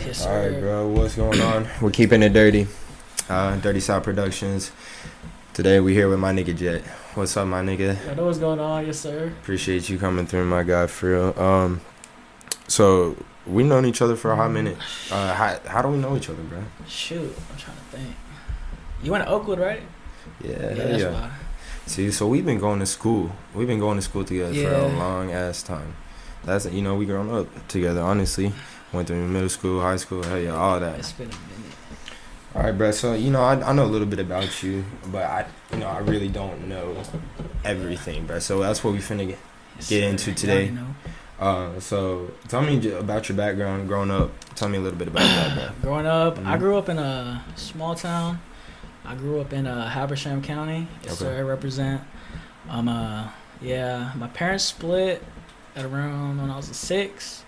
Yes, All sir. right, bro. What's going on? We're keeping it dirty. Dirty South Productions. Today we here with my nigga Jet. What's up, my nigga? I know what's going on. Yes, sir. Appreciate you coming through, my guy, for real. So we known each other for a hot minute. How do we know each other, bro? Shoot, I'm trying to think. You went to Oakwood, right? Yeah, that's yeah. why. See, so we've been going to school. We've been going to school together for a long ass time. That's we grown up together. Honestly, went through middle school, high school, hell yeah, all that. It's been a minute. All right, bro. So I know a little bit about you, but I really don't know everything, bro. So that's what we finna get into today. So tell me about your background growing up. Tell me a little bit about that, bro. Growing up, I grew up in a small town. I grew up in Habersham County. Yes, sir. I represent. My parents split at around when I was 6.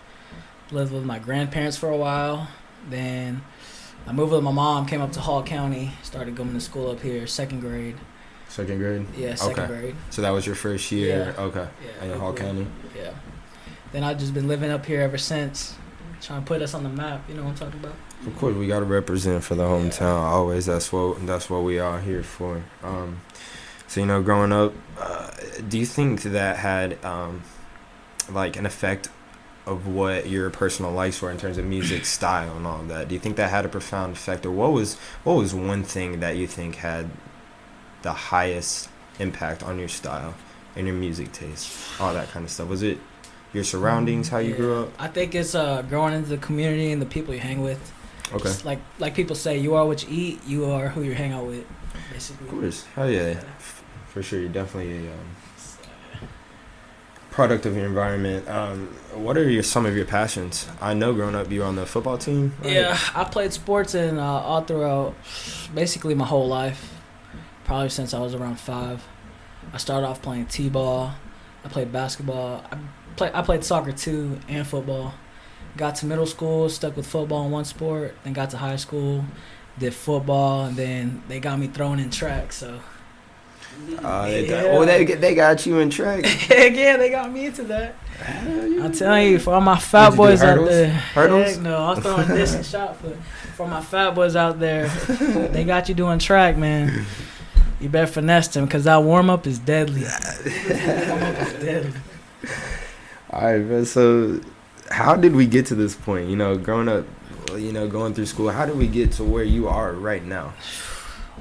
Lived with my grandparents for a while. Then I moved with my mom, came up to Hall County, started going to school up here, second grade. Second grade? Yeah, second grade. So that was your first year? Yeah. Okay. Yeah, in Hall County? Yeah. Then I've just been living up here ever since, trying to put us on the map, you know what I'm talking about? Of course, we got to represent for the hometown. Always, that's what we are here for. So, growing up, do you think that had, an effect of what your personal likes were in terms of music style and all that? Do you think that had a profound effect, or what was one thing that you think had the highest impact on your style and your music taste, all that kind of stuff? Was it your surroundings, how you grew up? I think it's growing into the community and the people you hang with. Okay. It's like people say, you are what you eat, you are who you hang out with, basically. Of course. Hell yeah. For sure. You're definitely a product of your environment. What are some of your passions? I know growing up you were on the football team, right? Yeah, I played sports all throughout basically my whole life, probably since I was around 5. I started off playing t-ball. I played basketball. I played soccer too and football. Got to middle school, stuck with football in one sport. Then got to high school, did football, and then they got me thrown in track. So. They got you in track. Heck yeah, they got me into that. I'm telling you, for all my fat boys out there. Hurdles? Heck no, I was throwing disc and shot put. For my fat boys out there, they got you doing track, man. You better finesse them, because that warm-up is deadly. All right, man. So how did we get to this point? Growing up, going through school, how did we get to where you are right now?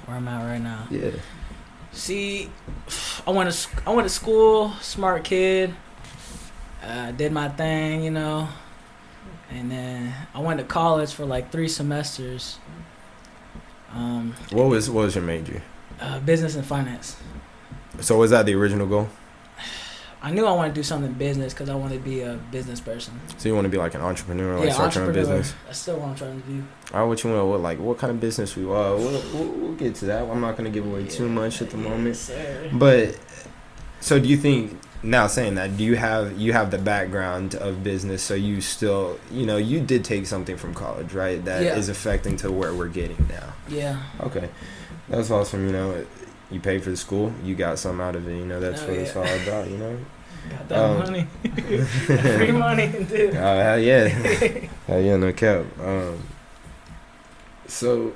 Where I'm at right now? Yeah. See, I went to school, smart kid. Did my thing, and then I went to college for 3 semesters. What was your major? Business and finance. So was that the original goal? I knew I wanted to do something in business because I wanted to be a business person. So you want to be like an entrepreneur, start your own business? That's still what I'm trying to do. All right, what you want? What kind of business we are? We'll get to that. I'm not gonna give away too much at the moment. Sir. But so do you think? Now saying that, do you have the background of business? So you still, you did take something from college, right? That is affecting to where we're getting now. Yeah. Okay, that's awesome. You paid for the school, you got something out of it. That's what it's all about. Got that money, free money, dude. Hell yeah, hell yeah, no cap. So,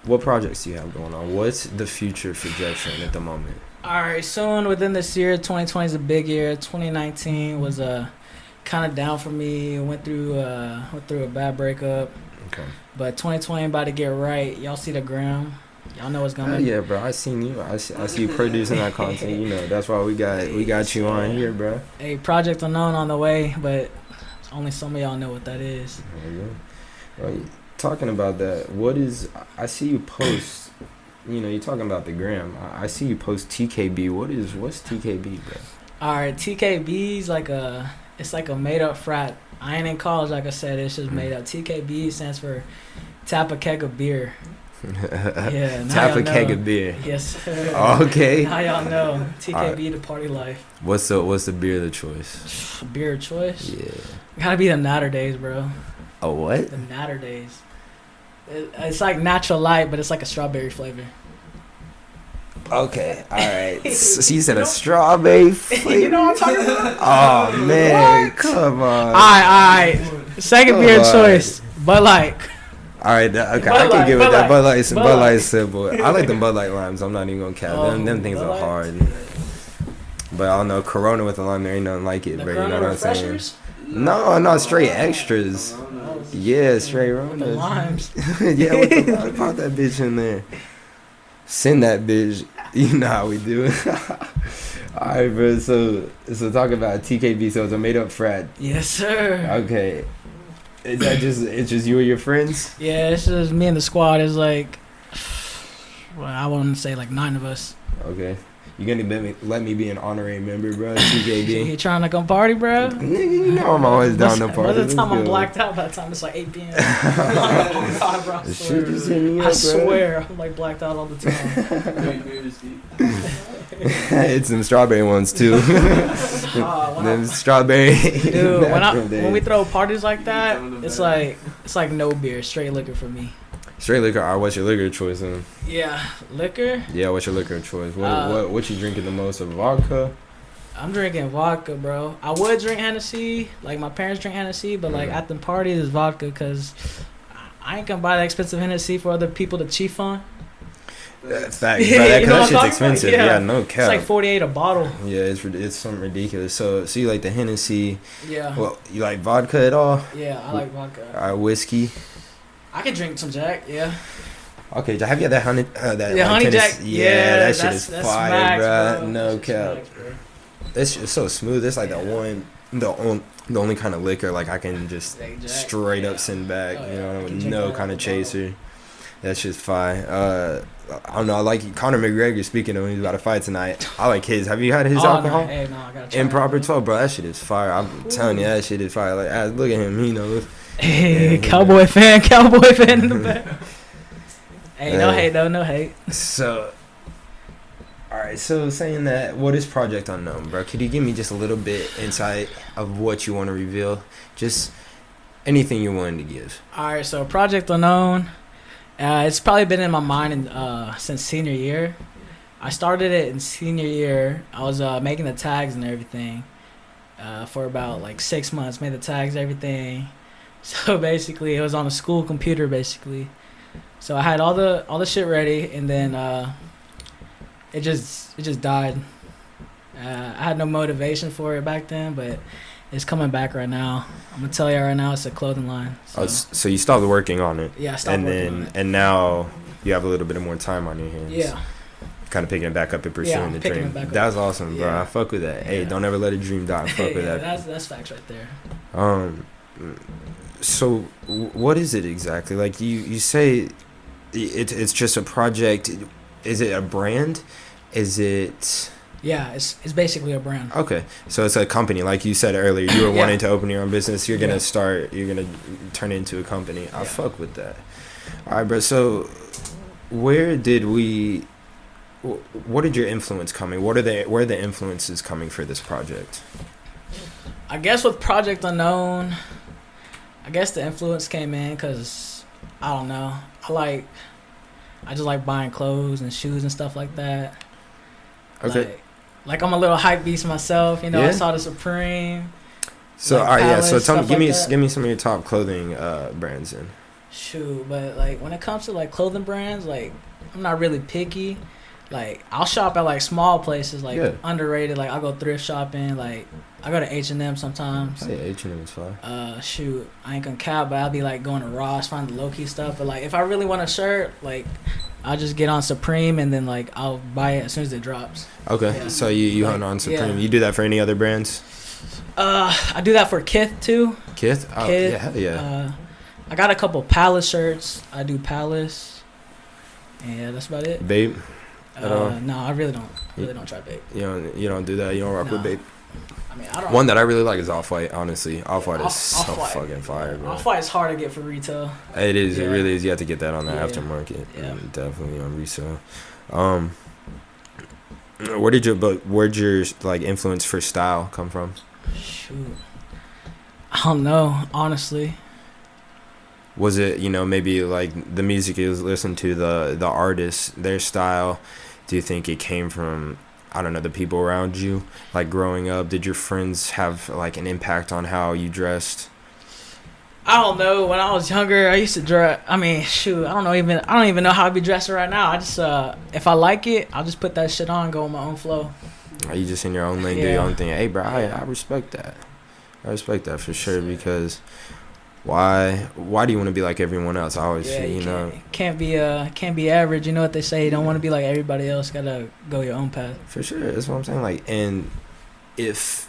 what projects do you have going on? What's the future for Jetrin at the moment? All right, soon within this year, 2020 is a big year. 2019 was kind of down for me. Went through a bad breakup. Okay. But 2020 about to get right. Y'all see the gram. Y'all know what's going on. Yeah, bro. I seen you. I see you producing that content. That's why we got you on here, bro. Hey, Project Unknown on the way, but only some of y'all know what that is. There you go. Well, talking about that, I see you post. You're talking about the gram. I see you post TKB. What's TKB, bro? All right, TKB is it's like a made up frat. I ain't in college, like I said. It's just made up. TKB stands for Tap a Keg of Beer. Yeah, Tap a keg of beer. Yes, sir. Okay. Now y'all know. TKB, the party life. What's the beer of choice? Beer of choice? Yeah. Gotta be the Natter Days, bro. Oh, what? The Natter Days. It's like natural light, but it's like a strawberry flavor. Okay, all right. So you said a strawberry flavor. You know what I'm talking about? Oh man, what? come on. All right. Second beer choice, Bud Light. All right, okay, Bud I can Light, get with Bud that. Light. Bud Light's simple. I like the Bud Light limes. I'm not even gonna cap. Them things Bud are Light? hard. But I don't know, Corona with the lime, there ain't nothing like it, The bro. You know Corona what I'm saying? refreshers? No, straight extras. Yeah, straight With the Ronas. limes. Yeah, with the lime, pop that bitch in there. Send that bitch. You know how we do it. All right, bro. So talk about TKB. So it's a made up frat. Yes, sir. Okay. Is that it's just you and your friends? Yeah, it's just me and the squad. It's like, well, I want to say like 9 of us. Okay. You gonna let me be an honorary member, bro? TKB. You trying to come party, bro? Nigga, you know I'm always down to party. By the time I'm Let's go. blacked out, by the time it's like 8 p.m. Oh, God, bro, I Shit swear. just hit me up, I bro. swear, I'm like blacked out all the time. It's them strawberry ones too. Them strawberry. Dude, when we throw parties like that, it's like no beer, straight liquor for me. Straight liquor. All right, what's your liquor choice then? Yeah, liquor. Yeah, what's your liquor choice? What you drinking the most of? Vodka? I'm drinking vodka, bro. I would drink Hennessy, like my parents drink Hennessy, but like at the parties it's vodka because I ain't gonna buy that expensive Hennessy for other people to chief on. Facts, bro. That shit's expensive. Yeah. Yeah, no cap. It's like $48 a bottle. Yeah, it's something ridiculous. So you like the Hennessy? Yeah. Well, you like vodka at all? Yeah, I like vodka. All right, whiskey. I could drink some Jack. Yeah. Okay, have you had that honey? That Yeah, honey Tennessee? Jack. Yeah, that shit that's is fire, smacks, bro. bro. No That's cap. smacks, bro. It's just so smooth. It's like the only kind of liquor like I can just Steak Jack. straight up Yeah. send back. Oh, You yeah. know, I with can drink no that kind of out of a bottle. chaser. That shit's fire. I don't know. I like Conor McGregor. Speaking of, when he's about to fight tonight. I like his. Have you had his alcohol? No, hey, no, I gotta try Improper it, bro. 12, bro. That shit is fire. I'm telling you, that shit is fire. Like, look at him. He knows. Hey, Yeah, cowboy fan in the back. Hey, no hate though, no hate. So, all right. So saying that, what is Project Unknown, bro? Could you give me just a little bit insight of what you want to reveal? Just anything you're willing to give. All right, so Project Unknown, it's probably been in my mind since senior year. I started it in senior year. I was making the tags and everything for about like 6 months. Made the tags, everything. So basically, it was on a school computer, basically. So I had all the shit ready, and then it just died. I had no motivation for it back then, but it's coming back right now. I'm gonna tell you right now, it's a clothing line. So, So you stopped working on it. yeah, I stopped working on it. And now you have a little bit of more time on your hands. Yeah. Kind of picking it back up and pursuing I'm the picking dream. it back up. That's awesome, bro. Yeah. I fuck with that. Hey, Yeah. don't ever let a dream die. I fuck with Yeah, that. that's facts right there. So what is it exactly? Like you say, it's just a project. Is it a brand? Is it? Yeah, it's basically a brand. Okay, so it's a company, like you said earlier. You were Yeah. wanting to open your own business. You're gonna Yeah. You're gonna turn it into a company. I Yeah. fuck with that. All right, bro. So, where did we? What did your influence coming? Where are the influences coming for this project? I guess with Project Unknown, I guess the influence came in because I don't know. I just like buying clothes and shoes and stuff like that. Okay. Like I'm a little hype beast myself. You know, Yeah? I saw the Supreme. So like all right, yeah. So Palace, tell me, stuff give me like that. give me some of your top clothing brands then. Shoot, but like when it comes to like clothing brands, like I'm not really picky. Like I'll shop at like small places, like Yeah. underrated. Like I'll go thrift shopping. Like I go to H&M sometimes. Hey, H&M is fine. Shoot, I ain't gonna cap, but I'll be like going to Ross, find the low key stuff. But like if I really want a shirt, like I'll just get on Supreme and then like I'll buy it as soon as it drops. Okay, Yeah. so you Like, hunt on Supreme. yeah. You do that for any other brands? I do that for Kith too. Kith? Oh, Kith. yeah, hell yeah. I got a couple Palace shirts. I do Palace. Yeah, that's about it. Babe? At all? No, I really don't. Really don't try Babe. You don't do that. You don't rock with No. Babe. I mean, I don't. One that I really like is Off-White, honestly. Off-White is so Off-White. fucking fire, bro. Off-White is hard to get for retail. It is. It Yeah. really is. You have to get that on the Yeah. aftermarket. Yeah. And definitely on resale. Where'd your like influence for style come from? Shoot. I don't know, honestly. Was it, maybe like the music you listen to, the artists, their style? Do you think it came from, I don't know, the people around you? Like growing up, did your friends have like an impact on how you dressed? I don't know. When I was younger, I used to dress. I mean, shoot, I don't even know how I'd be dressing right now. I just, if I like it, I'll just put that shit on, go on my own flow. Are you just in your own lane, do your own thing? Hey, bro, I respect that. I respect that for sure because why do you want to be like everyone else? I always feel, you know. Can't be average. You know what they say? You don't want to be like everybody else. Gotta go your own path. For sure, that's what I'm saying. Like, and if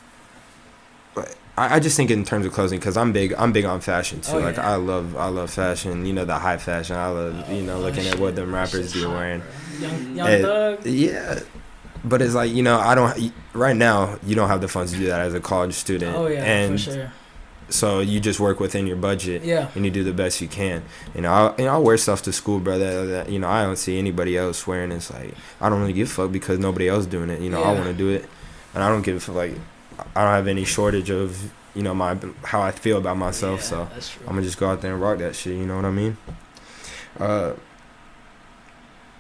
I just think in terms of clothing, because I'm big on fashion too. Like I love fashion. You know, the high fashion. I love looking at what them rappers be wearing. Young Thug. Yeah. But it's like, right now, you don't have the funds to do that as a college student. Oh, yeah, and for sure. So you just work within your budget. Yeah. And you do the best you can. I'll wear stuff to school, bro, that I don't see anybody else wearing. It's like, I don't really give a fuck because nobody else doing it. I want to do it. And I don't give a fuck, like, I don't have any shortage of, how I feel about myself. Yeah, so that's true. I'm going to just go out there and rock that shit. You know what I mean?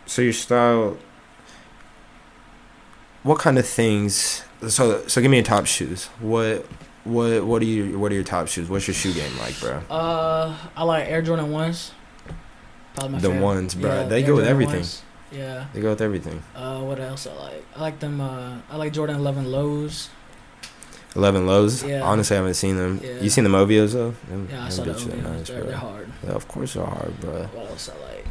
So your style... What kind of things? So give me your top shoes. What are your top shoes? What's your shoe game like, bro? I like Air Jordan 1s. Probably my favorite. Ones, bro. Yeah, they Air go with Jordan everything. 1s. Yeah. They go with everything. What else I like? I like them. I like Jordan 11 lows. 11 lows. Yeah. Honestly, I haven't seen them. Yeah. You seen the Movios though? I saw the Movios. Nice, they're hard. Yeah, of course they're hard, bro. What else I like?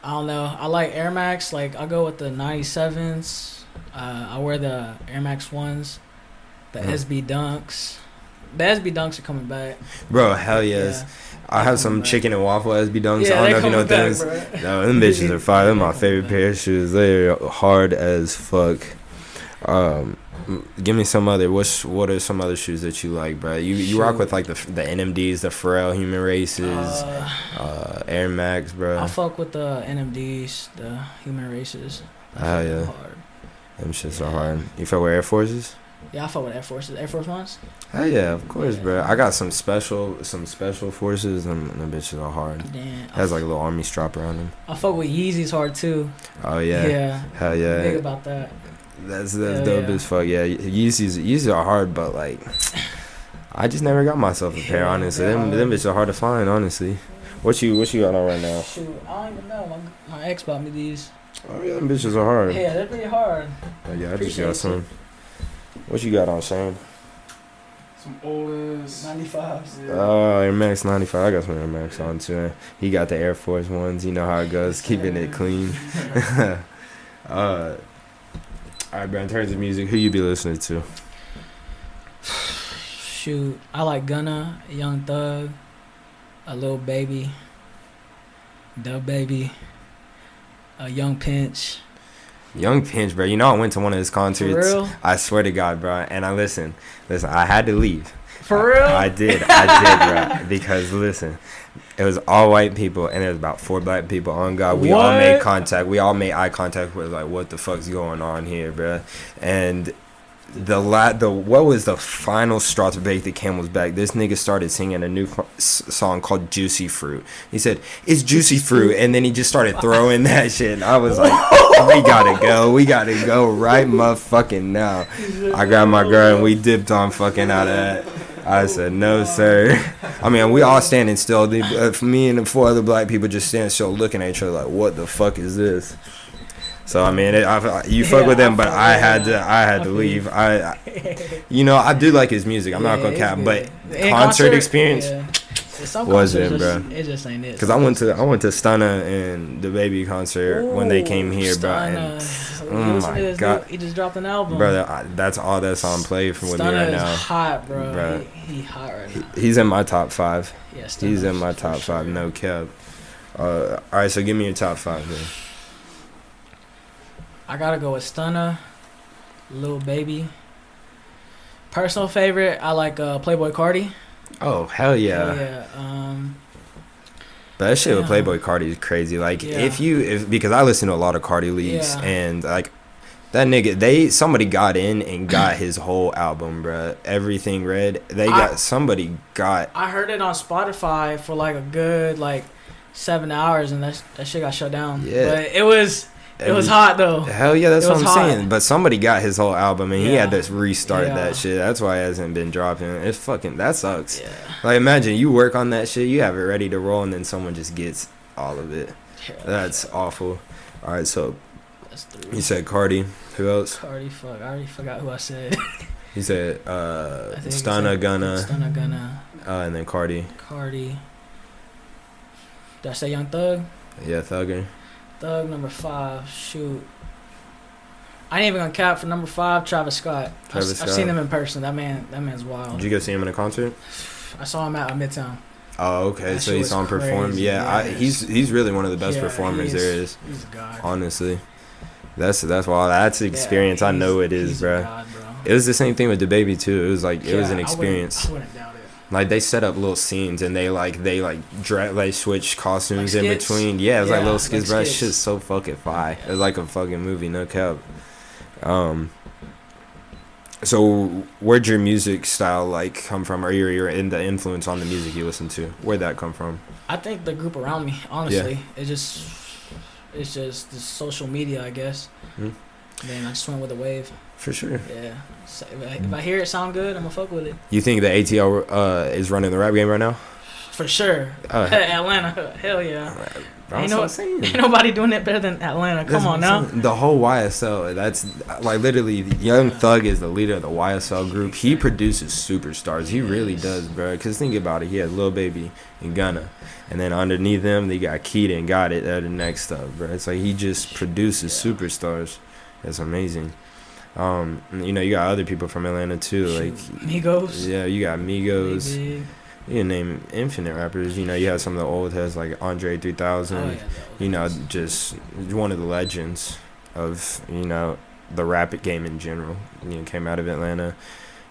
I don't know. I like Air Max. Like I go with the 97s. I wear the Air Max 1s, the SB Dunks. The SB Dunks are coming back. Bro, hell yes. Yeah. I have some chicken and waffle SB Dunks. Yeah, I don't know if you know what that is. Bro. No, them bitches are fire. They're my favorite pair of shoes. They're hard as fuck. Give me some other. What are some other shoes that you like, bro? You rock with like the NMDs, the Pharrell Human Races, Air Max, bro. I fuck with the NMDs, the Human Races. Oh yeah. Hard. Them shits are hard. You fuck with Air Forces? Yeah, I fuck with Air Forces. Air Force Ones? Hell yeah, of course, bro. I got some special forces, and them bitches are hard. Damn. It has like a little army strap around them. I fuck with Yeezys hard too. Oh yeah. Yeah. Hell yeah. Big about that. That's dope as fuck. Yeah, Yeezys are hard, but like, I just never got myself a pair. Honestly, them bitches are hard to find. Honestly, what you got on right now? Shoot, I don't even know. My ex bought me these. Oh yeah, them bitches are hard. Yeah, they're pretty hard. Oh, yeah, I just got some. What you got on, Shane? Some old ass 95s. Yeah. Oh, Air Max 95. I got some Air Max on too. He got the Air Force ones. You know how it goes, keeping it clean. All right, bro. In terms of music, who you be listening to? Shoot, I like Gunna, Young Thug, a Lil Baby, Dub Baby, Young Pinch. Young Pinch, bro. I went to one of his concerts. For real? I swear to God, bro. And I listen. I had to leave. For real? I did, bro. Because listen, it was all white people, and there was about 4 black people. On God, we all made contact. We all made eye contact with like, what the fuck's going on here, bro? And what was the final straw to break the camel's back? This nigga started singing a new song called Juicy Fruit. He said, "It's Juicy Fruit," and then he just started throwing that shit. And I was like, we gotta go right motherfucking now. I grabbed my girl and we dipped on fucking out of that. I said, no, sir. I mean, we all standing still. Me and the 4 other black people just standing still looking at each other like, what the fuck is this? So I mean, you fuck with him, but I had to leave. I do like his music. I'm not gonna cap, but concert experience wasn't, bro. It just ain't it. Cause I went to Stunna and the Baby concert when they came here, bro. And, oh my God, he just dropped an album, bro. That's all that song played from with me right now. Is hot, bro. He hot right now. He's in my top 5. Yeah, he's in my top 5, no cap. All right, so give me your top 5 then. I gotta go with Stunna, Lil Baby. Personal favorite, I like Playboy Cardi. Oh hell yeah! Hell yeah. But that shit with Playboy Cardi is crazy. Like because I listen to a lot of Cardi leads and like that nigga, somebody got in and got his whole album, bruh. Everything Red. Somebody got. I heard it on Spotify for like a good 7 hours, and that shit got shut down. Yeah. But it was It was hot though. Hell yeah, that's It what was I'm hot. saying. But somebody got his whole album and he Yeah. had to restart Yeah. that shit. That's why it hasn't been dropping. It's fucking, that sucks. Yeah. Like, imagine you work on that shit, you have it ready to roll, and then someone just gets all of it. Yeah. That's awful. All right, so That's 3. you said Cardi. Who else? Cardi, fuck. I already forgot who I said. He said I think Stunna Gunna, Stunna Gunna. and then Cardi. Cardi. Did I say Young Thug? Yeah, Thugger. Thug number 5. Shoot. I ain't even gonna cap for number 5. Travis Scott. Travis I've Scott. seen him in person. That man's wild. Did you go see him in a concert? I saw him at Midtown. Oh, okay. That So shit you was saw him perform. crazy. Yeah, Yes. he's really one of the best Yeah, performers there is. He's a god. Honestly, that's why that's the experience. I know it is, he's bro. a god, bro. It was the same thing with the baby too. It was like it was Yeah, an experience. I wouldn't doubt it. Like they set up little scenes and they switch costumes Like in skits? between. Yeah, it was like Yeah, little skits, like bro. That skits. shit's so fucking fire. It was like a fucking movie, no cap. So where'd your music style like come from, or your in the influence on the music you listen to? Where'd that come from? I think the group around me, honestly, it's just the social media, I guess. Hmm. Then I just went with the wave. For sure. Yeah. So if I hear it sound good, I'm gonna fuck with it. You think the ATL is running the rap game right now? For sure. Atlanta, hell yeah. That's what I'm saying. Ain't nobody doing it better than Atlanta. That's Come what on I'm now. saying. The whole YSL, that's like literally Young Thug is the leader of the YSL group. He produces superstars. He really does, bro. Because think about it. He has Lil Baby and Gunna. And then underneath them, they got Keita and Got It. They're the next up, bro. It's like he just produces superstars. That's amazing. You got other people from Atlanta too. Like Migos. Yeah, you got Migos. Big. You can name infinite rappers. You have some of the old heads like Andre 3000. Oh, yeah, Just one of the legends of the rap game in general. Came out of Atlanta.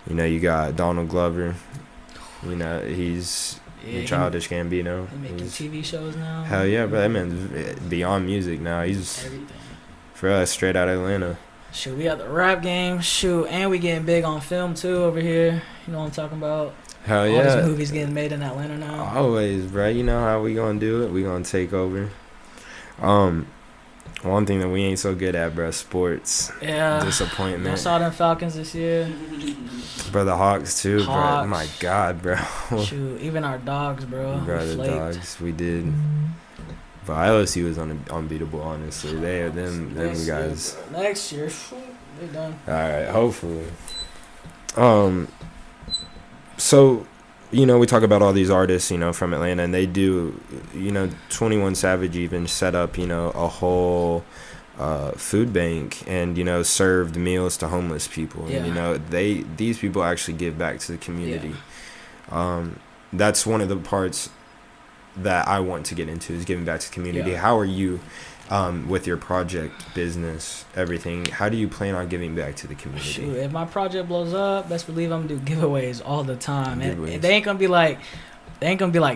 You got Donald Glover. He's Childish Gambino. He making TV shows now. Hell yeah, bro. That man's beyond music now. He's Everything. for us straight out of Atlanta. Shoot, we got the rap game. Shoot, and we getting big on film too over here. You know what I'm talking about? Hell All yeah. these movies getting made in Atlanta now. Always, bro. You know how we gonna do it. We gonna take over. One thing that we ain't so good at, bro, sports. Yeah. I Disappointment. saw them Falcons this year. Bro, the Hawks too, bro. Hawks. My God, bro. Shoot, even our dogs, bro. Bro, the flaked. Dogs, we did. But LSU was unbeatable, honestly. Them guys. Next year, they done. All right, hopefully. So, we talk about all these artists, from Atlanta, and they do, 21 Savage even set up, a whole food bank and, served meals to homeless people. Yeah. And, these people actually give back to the community. Yeah. That's one of the parts that I want to get into is giving back to the community. Yeah. How are you with your project, business, everything? How do you plan on giving back to the community? Shoot, if my project blows up, best believe I'm gonna do giveaways all the time. And Giveaways. they ain't gonna be like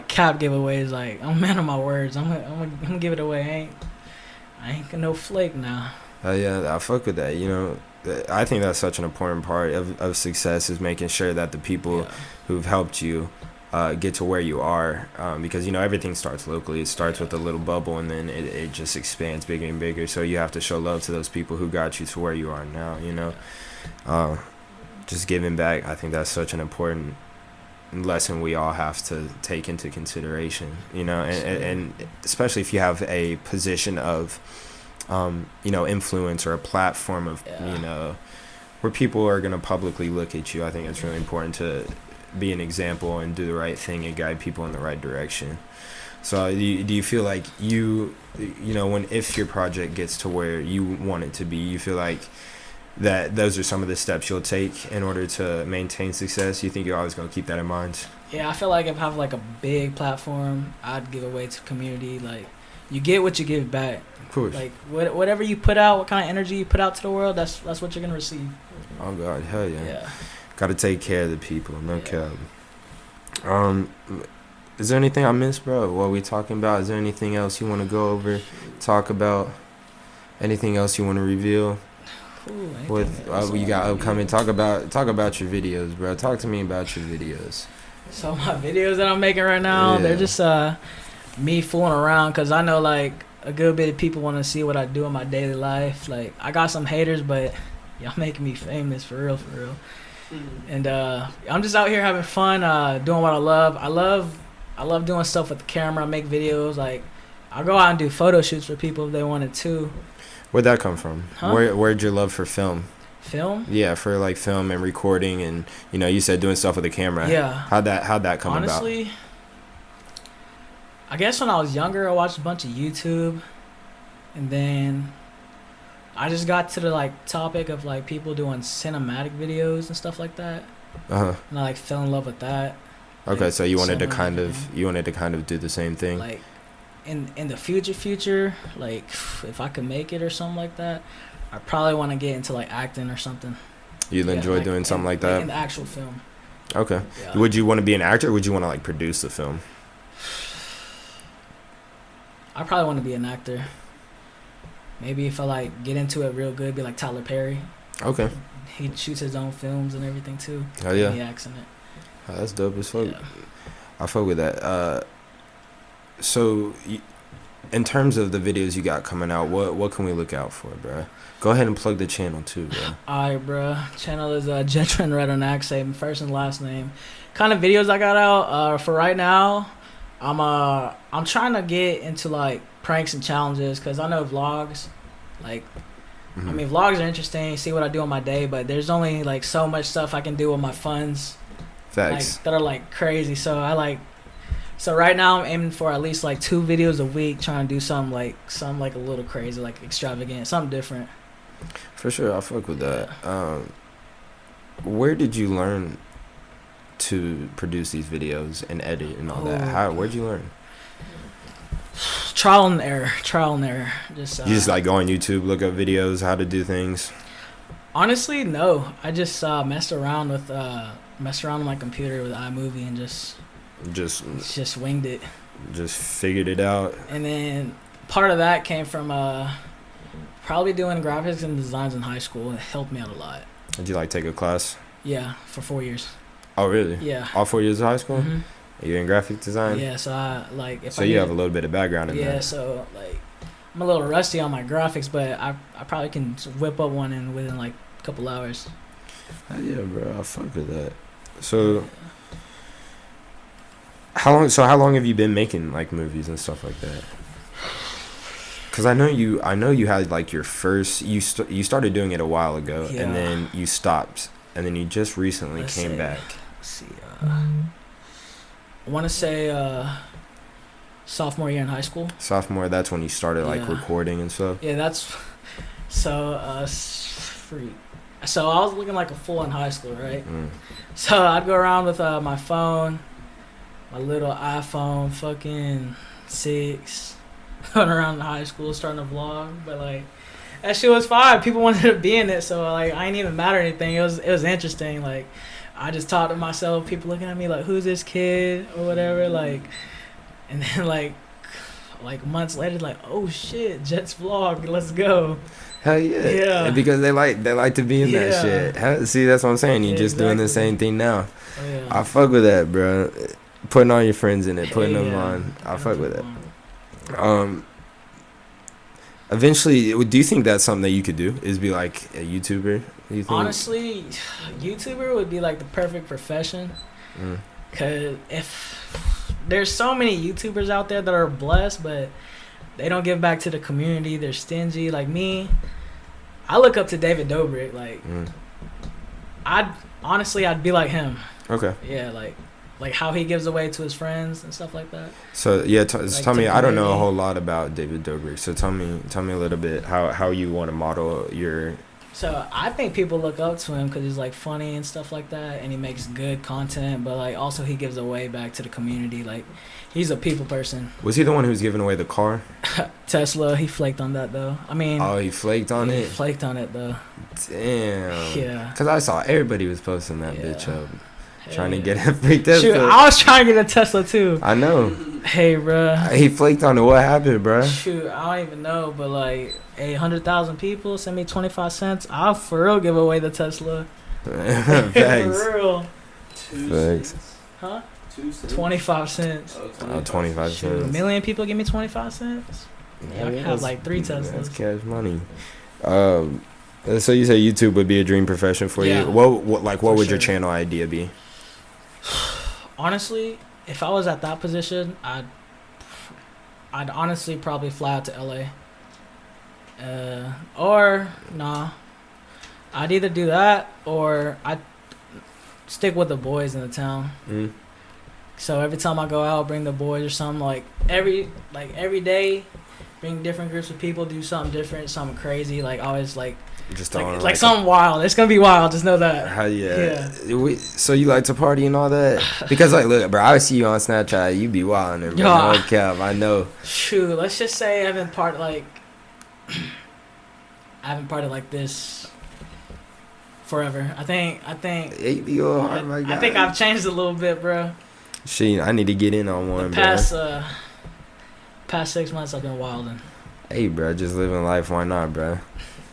cap giveaways. Like, I'm a man of my words. I'm gonna give it away. I ain't gonna no flake now. Yeah, I fuck with that. I think that's such an important part of success is making sure that the people who've helped you get to where you are, because everything starts locally. It starts with a little bubble and then it just expands bigger and bigger. So you have to show love to those people who got you to where you are now. Just giving back, I think that's such an important lesson we all have to take into consideration, and especially if you have a position of influence or a platform of where people are going to publicly look at you. I think it's really important to be an example and do the right thing and guide people in the right direction. So do you feel like if your project gets to where you want it to be, you feel like that those are some of the steps you'll take in order to maintain success? You think you're always going to keep that in mind? Yeah, I feel like if I have like a big platform, I'd give away to the community. Like, you get what you give back. Of course. Like, whatever you put out, what kind of energy you put out to the world, that's what you're gonna receive. Oh God, hell yeah. Yeah. Gotta take care of the people, no cap. Is there anything I missed, bro? What we talking about? Is there anything else you want to go over, talk about? Anything else you want to reveal? Ooh, With you got upcoming, talk about your videos, bro. Talk to me about your videos. So my videos that I'm making right now, they're just me fooling around, because I know, like, a good bit of people want to see what I do in my daily life. Like, I got some haters, but y'all making me famous for real, for real. And I'm just out here having fun, doing what I love. I love doing stuff with the camera. I make videos. Like, I go out and do photo shoots for people if they wanted to. Where'd that come from? Huh? Where'd your love for film? Film? Yeah, for like film and recording, and you said doing stuff with the camera. Yeah. How'd that come about? Honestly, I guess when I was younger, I watched a bunch of YouTube, and then I just got to the like topic of like people doing cinematic videos and stuff like that. Uh-huh. And I like fell in love with that. Okay, Like, so you wanted to cinematic kind of do the same thing. like in the future, like if I could make it or something like that, I probably want to get into like acting or something. You'd Yeah, enjoy doing something like that? in the actual film. Okay. Yeah. Would you want to be an actor, or would you want to like produce the film? I probably want to be an actor. Maybe if I like get into it real good, be like Tyler Perry. Okay. He shoots his own films and everything too. Oh yeah. And he acts in it. Oh, that's dope as fuck. Yeah. I fuck with that. So, in terms of the videos you got coming out, what can we look out for, bro? Go ahead and plug the channel too, bro. Alright, bro. Channel is Jetrin Red on Axe, first and last name. Kind of videos I got out. For right now, I'm trying to get into like pranks and challenges, because I know vlogs, like, I mean, vlogs are interesting, see what I do on my day, but there's only like so much stuff I can do with my funds. Facts. Like, that are like crazy. So right now I'm aiming for at least like 2 videos a week, trying to do something like a little crazy, like extravagant, something different. For sure, I fuck with that. Where did you learn to produce these videos and edit and all that? Where'd you learn? Trial and error. Just You just like go on YouTube, look up videos, how to do things. Honestly, no. I just messed around on my computer with iMovie and just winged it. Just figured it out. And then part of that came from probably doing graphics and designs in high school. It helped me out a lot. Did you like take a class? Yeah, for 4 years. Oh really? Yeah. All 4 years of high school? Mm-hmm. You're in graphic design? Yeah, so I like if So I you need- have a little bit of background in that. Yeah, so like I'm a little rusty on my graphics, but I probably can whip up one within like a couple hours. Yeah, bro, I fuck with that. So how long have you been making like movies and stuff like that? Cause I know you had like your first you started doing it a while ago, Yeah. and then you stopped, and then you just recently came back. Let's see. I want to say sophomore year in high school. Sophomore, that's when you started like Yeah. recording and stuff. Yeah, that's so freak. So I was looking like a fool in high school, right? So I'd go around with my phone, my little iPhone, fucking 6, going around in high school, starting to vlog. But like, that shit was fire. People wanted to be in it, so like, I ain't even mad or anything. It was interesting. Like, I just talked to myself. People looking at me like, "Who's this kid?" or whatever. Like, and then like months later, like, "Oh shit, Jet's vlog. Let's go." Hell yeah. Yeah. Because they like to be in that Yeah. shit. See, that's what I'm saying. You're Yeah, just doing the exactly. same thing now. Oh, yeah. I fuck with that, bro. Putting all your friends in it, putting them Yeah. on. I fuck with it. Eventually, do you think that's something that you could do? Is be like a YouTuber? You think? Honestly, YouTuber would be like the perfect profession. Mm. Cause if there's so many YouTubers out there that are blessed, but they don't give back to the community. They're stingy. Like me, I look up to David Dobrik. Like, I'd be like him. Okay. Yeah, like how he gives away to his friends and stuff like that. So yeah, tell me. I don't know a community. whole lot about David Dobrik. So tell me a little bit how you want to model your. So I think people look up to him because he's like funny and stuff like that, and he makes good content. But like also he gives away back to the community. Like he's a people person. Was he the one who was giving away the car? Tesla, he flaked on that though. I mean, Oh, he flaked on he it. flaked on it though. Damn. Yeah. Cause I saw everybody was posting that Yeah. bitch up, Hell trying to yeah. get a free Tesla. Shoot, I was trying to get a Tesla too. I know. Hey, bruh. He flaked on it. What happened, bro? Shoot, I don't even know, but like 100,000 people send me 25 cents. I'll for real give away the Tesla. Thanks. For real. Thanks. Huh? 2 cents. 25 cents. Oh, 25 Shoot, a cents. million people give me 25 cents. Yeah, I have like 3 That's Teslas. cash money. So you say YouTube would be a dream profession for Yeah. you? What For would your sure. channel idea be? Honestly, if I was at that position, I'd honestly probably fly out to LA. Or nah, I'd either do that or I'd stick with the boys in the town. Mm. So every time I go out, bring the boys or something like every day, bring different groups of people, do something different, something crazy. Like always Just like something wild. It's gonna be wild. Just know that. Yeah. So you like to party and all that? Because like, look, bro, I see you on Snapchat. You be wilding, bro. Yeah. No cap, I know. Shoot, let's just say I haven't partied like this forever. I think You be all hard, my guy. I think I've changed a little bit, bro. Shit, I need to get in on one, The bro. past 6 months I've been wilding. Hey, bro, just living life. Why not, bro?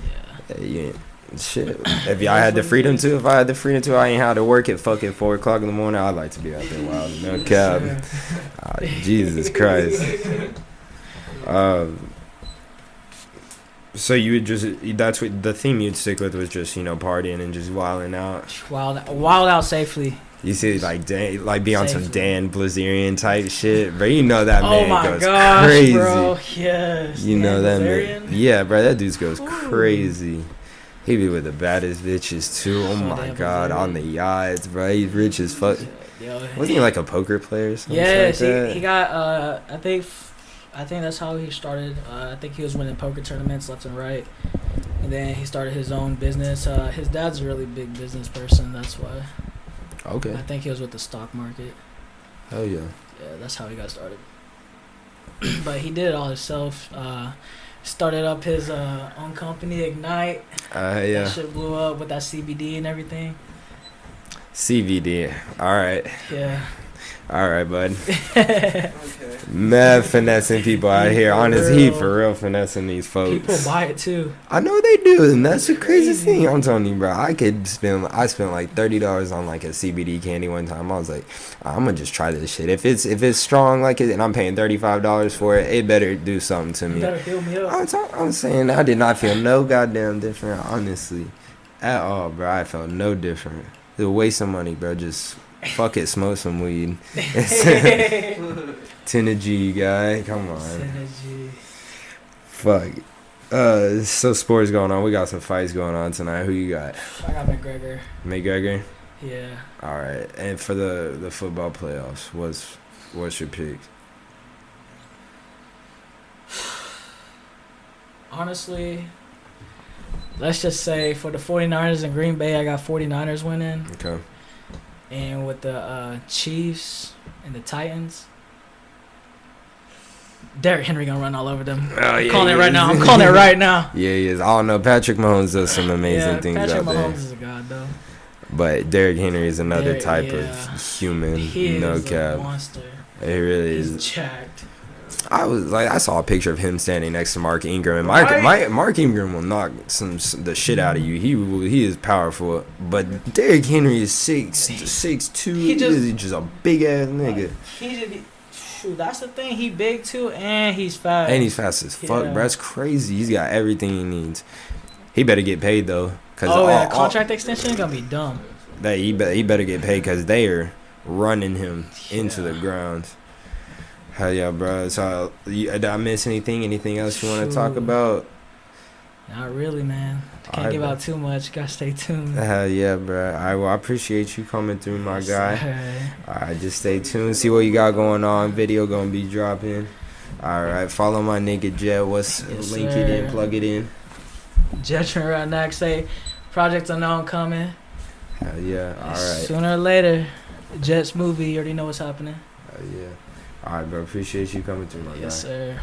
Yeah. Hey, shit. If I had the freedom to, I ain't had to work at fucking 4 o'clock in the morning. I'd like to be out there wilding. No cap. Jesus Christ. So you would that's what the theme you'd stick with was just, partying and just wilding out. Wild out safely. You see, like be on some Safely. Dan Blazerian type shit, bro. You know that Oh man my goes gosh, crazy. bro. Yes. You know that Blazerian? man. Yeah, bro. That dude goes Ooh. crazy. He be with the baddest bitches too. Oh my Dan god, Blazerian. on the yachts, bro. He's rich as fuck. Yo, Wasn't he like a poker player or something? yes, like that? he got. I think that's how he started. I think he was winning poker tournaments left and right, and then he started his own business. His dad's a really big business person. That's why. Okay. I think he was with the stock market. Hell yeah. Yeah, that's how he got started. But he did it all himself. Started up his own company, Ignite. Yeah. That shit blew up with that CBD and everything. CVD. All right. Yeah. All right, bud. Okay. Mad finessing people out here. For Honest, real. he for real finessing these folks. People buy it too. I know they do, and that's the craziest Crazy. thing. I'm telling you, bro. I spent like $30 on like a CBD candy one time. I was like, I'm gonna just try this shit. If it's strong like it, and I'm paying $35 for it, it better do something to You me. better heal me up. I'm saying I did not feel no goddamn different, honestly, at all, bro. I felt no different. It was a waste of money, bro. Just fuck it, smoke some weed. 10 G, guy. Come on. Synergy. Fuck. So sports going on. We got some fights going on tonight. Who you got? I got McGregor. McGregor. Yeah. All right. And for the football playoffs, what's your pick? Honestly, let's just say for the 49ers in Green Bay, I got 49ers winning. Okay. And with the Chiefs and the Titans, Derrick Henry gonna run all over them. Oh, I'm yeah, calling it he right is. now. I'm calling it right now. Yeah, he is. I don't know. Patrick Mahomes does some amazing things Patrick out Mahomes there. is a god though. But Derrick Henry is another Derrick, type yeah. of human. He No is a cap. monster. It really He's is. jacked. I saw a picture of him standing next to Mark Ingram, and Right? Mark Ingram will knock the shit out of you. He is powerful, but Derrick Henry is 6'2". He He's just a big ass nigga, He just be, shoot, that's the thing. He big too, and he's fast. and he's fast as fuck, Yeah. bro. That's crazy. He's got everything he needs. He better get paid though, cause contract extension gonna be dumb. he better get paid because they are running him into the ground. Hell yeah, bro. So, did I miss anything? Anything else you want to talk Shoot. about? Not really, man. Can't Alright, give bro. out too much. Gotta stay tuned. Hell yeah, bro. I appreciate you coming through, my Yes, guy. sir. Alright, just stay tuned. See what you got going on. Video gonna be dropping. Alright, follow my nigga Jet. Yes, Link it in, sir. plug it in. Jetrin right next. Say, Project Unknown coming. Hell yeah. Alright. Sooner or later, Jet's movie. You already know what's happening. Hell yeah. Alright, bro. Appreciate you coming through, my Yes, guy. sir.